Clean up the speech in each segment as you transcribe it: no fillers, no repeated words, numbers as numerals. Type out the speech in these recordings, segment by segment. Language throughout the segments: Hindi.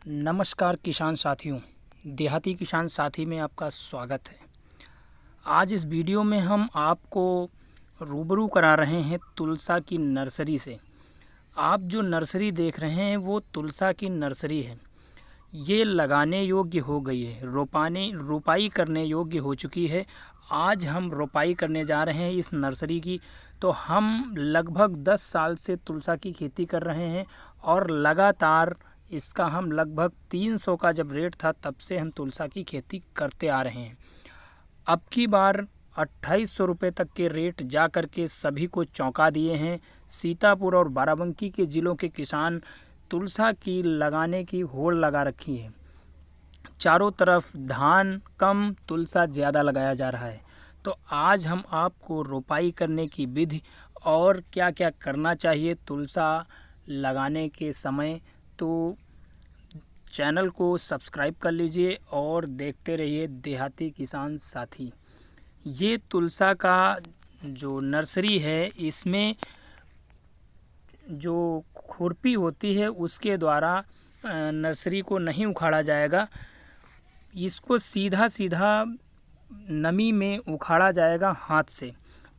नमस्कार किसान साथियों, देहाती किसान साथी में आपका स्वागत है। आज इस वीडियो में हम आपको रूबरू करा रहे हैं तुलसा की नर्सरी से। आप जो नर्सरी देख रहे हैं वो तुलसा की नर्सरी है। ये लगाने योग्य हो गई है, रोपाई करने योग्य हो चुकी है। आज हम रोपाई करने जा रहे हैं इस नर्सरी की। तो हम लगभग 10 साल से तुलसा की खेती कर रहे हैं और लगातार इसका हम लगभग 300 का जब रेट था तब से हम तुलसा की खेती करते आ रहे हैं। अब की बार 2800 रुपये तक के रेट जा कर के सभी को चौंका दिए हैं। सीतापुर और बाराबंकी के ज़िलों के किसान तुलसा की लगाने की होड़ लगा रखी है। चारों तरफ धान कम, तुलसा ज़्यादा लगाया जा रहा है। तो आज हम आपको रोपाई करने की विधि और क्या क्या करना चाहिए तुलसा लगाने के समय, तो चैनल को सब्सक्राइब कर लीजिए और देखते रहिए देहाती किसान साथी। ये तुलसा का जो नर्सरी है, इसमें जो खुरपी होती है उसके द्वारा नर्सरी को नहीं उखाड़ा जाएगा। इसको सीधा सीधा नमी में उखाड़ा जाएगा हाथ से।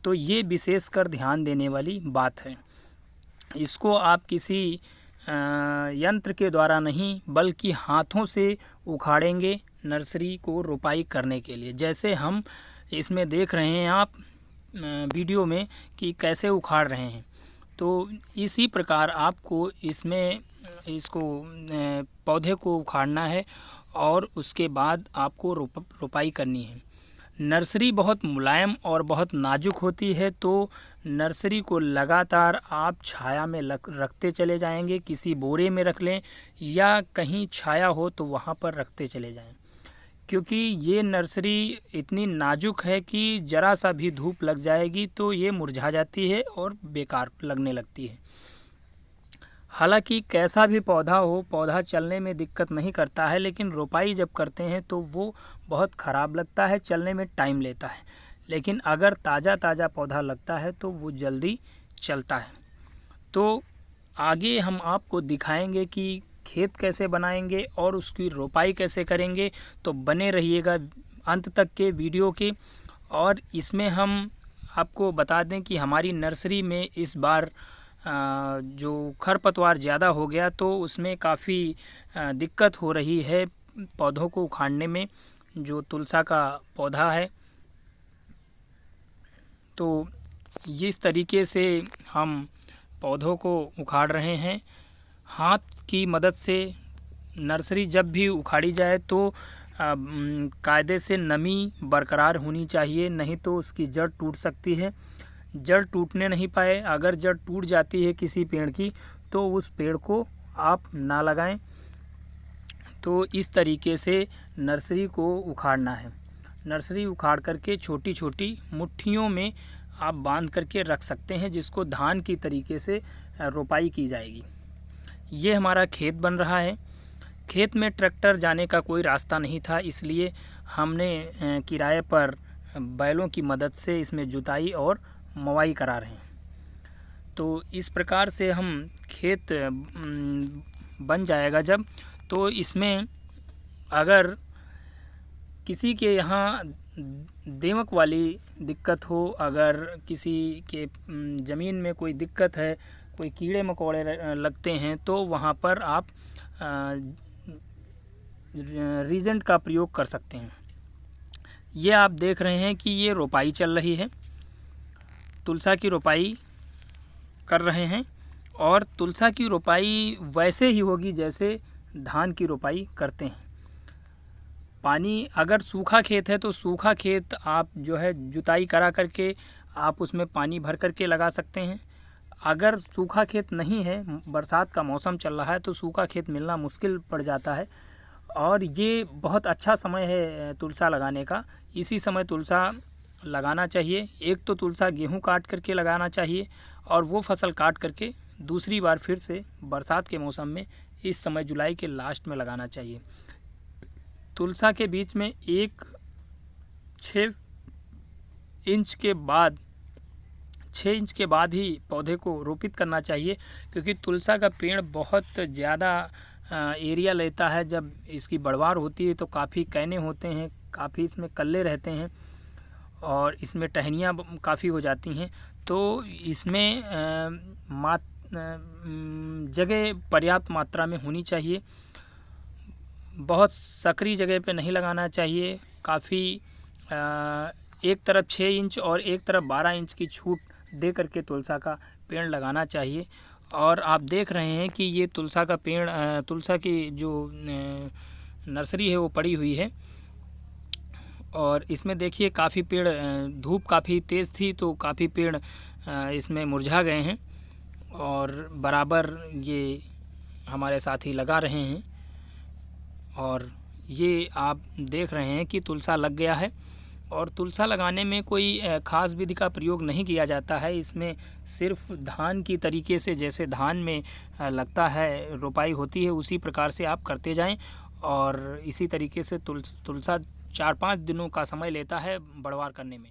तो ये विशेषकर ध्यान देने वाली बात है। इसको आप किसी यंत्र के द्वारा नहीं बल्कि हाथों से उखाड़ेंगे नर्सरी को रोपाई करने के लिए। जैसे हम इसमें देख रहे हैं आप वीडियो में कि कैसे उखाड़ रहे हैं, तो इसी प्रकार आपको इसको पौधे को उखाड़ना है और उसके बाद आपको रोपाई करनी है। नर्सरी बहुत मुलायम और बहुत नाजुक होती है, तो नर्सरी को लगातार आप छाया में रखते चले जाएंगे। किसी बोरे में रख लें या कहीं छाया हो तो वहाँ पर रखते चले जाएं, क्योंकि ये नर्सरी इतनी नाजुक है कि ज़रा सा भी धूप लग जाएगी तो ये मुरझा जाती है और बेकार लगने लगती है। हालांकि कैसा भी पौधा हो, पौधा चलने में दिक्कत नहीं करता है, लेकिन रोपाई जब करते हैं तो वो बहुत ख़राब लगता है, चलने में टाइम लेता है। लेकिन अगर ताज़ा पौधा लगता है तो वो जल्दी चलता है। तो आगे हम आपको दिखाएंगे कि खेत कैसे बनाएंगे और उसकी रोपाई कैसे करेंगे। तो बने रहिएगा अंत तक के वीडियो के। और इसमें हम आपको बता दें कि हमारी नर्सरी में इस बार जो खरपतवार ज़्यादा हो गया तो उसमें काफ़ी दिक्कत हो रही है पौधों को उखाड़ने में। जो तुलसा का पौधा है, तो इस तरीके से हम पौधों को उखाड़ रहे हैं हाथ की मदद से। नर्सरी जब भी उखाड़ी जाए तो कायदे से नमी बरकरार होनी चाहिए, नहीं तो उसकी जड़ टूट सकती है। जड़ टूटने नहीं पाए, अगर जड़ टूट जाती है किसी पेड़ की तो उस पेड़ को आप ना लगाएं। तो इस तरीके से नर्सरी को उखाड़ना है। नर्सरी उखाड़ करके छोटी छोटी मुट्ठियों में आप बांध करके रख सकते हैं, जिसको धान की तरीके से रोपाई की जाएगी। ये हमारा खेत बन रहा है। खेत में ट्रैक्टर जाने का कोई रास्ता नहीं था, इसलिए हमने किराए पर बैलों की मदद से इसमें जुताई और मवाई करा रहे हैं। तो इस प्रकार से हम खेत बन जाएगा जब, तो इसमें अगर किसी के यहाँ दीमक वाली दिक्कत हो, अगर किसी के ज़मीन में कोई दिक्कत है, कोई कीड़े मकोड़े लगते हैं, तो वहाँ पर आप रीजेंट का प्रयोग कर सकते हैं। ये आप देख रहे हैं कि ये रोपाई चल रही है, तुलसा की रोपाई कर रहे हैं। और तुलसा की रोपाई वैसे ही होगी जैसे धान की रोपाई करते हैं। पानी, अगर सूखा खेत है तो सूखा खेत आप जो है जुताई करा करके आप उसमें पानी भर करके लगा सकते हैं। अगर सूखा खेत नहीं है, बरसात का मौसम चल रहा है, तो सूखा खेत मिलना मुश्किल पड़ जाता है। और ये बहुत अच्छा समय है तुलसा लगाने का। इसी समय तुलसा लगाना चाहिए। एक तो तुलसा गेहूँ काट करके लगाना चाहिए और वो फसल काट करके दूसरी बार फिर से बरसात के मौसम में इस समय जुलाई के लास्ट में लगाना चाहिए। तुलसा के बीच में 6 इंच के बाद ही पौधे को रोपित करना चाहिए, क्योंकि तुलसा का पेड़ बहुत ज़्यादा एरिया लेता है। जब इसकी बढ़वार होती है तो काफ़ी कैने होते हैं, काफ़ी इसमें कल्ले रहते हैं और इसमें टहनियाँ काफ़ी हो जाती हैं। तो इसमें जगह पर्याप्त मात्रा में होनी चाहिए। बहुत सकरी जगह पे नहीं लगाना चाहिए। काफ़ी एक तरफ 6 इंच और एक तरफ 12 इंच की छूट दे करके तुलसा का पेड़ लगाना चाहिए। और आप देख रहे हैं कि ये तुलसा का पेड़, तुलसा की जो नर्सरी है वो पड़ी हुई है और इसमें देखिए काफ़ी पेड़, धूप काफ़ी तेज़ थी तो काफ़ी पेड़ इसमें मुरझा गए हैं और बराबर ये हमारे साथी लगा रहे हैं। और ये आप देख रहे हैं कि तुलसा लग गया है। और तुलसा लगाने में कोई ख़ास विधि का प्रयोग नहीं किया जाता है। इसमें सिर्फ धान की तरीके से, जैसे धान में लगता है रोपाई होती है, उसी प्रकार से आप करते जाएं। और इसी तरीके से तुलसा 4-5 दिनों का समय लेता है बढ़वार करने में।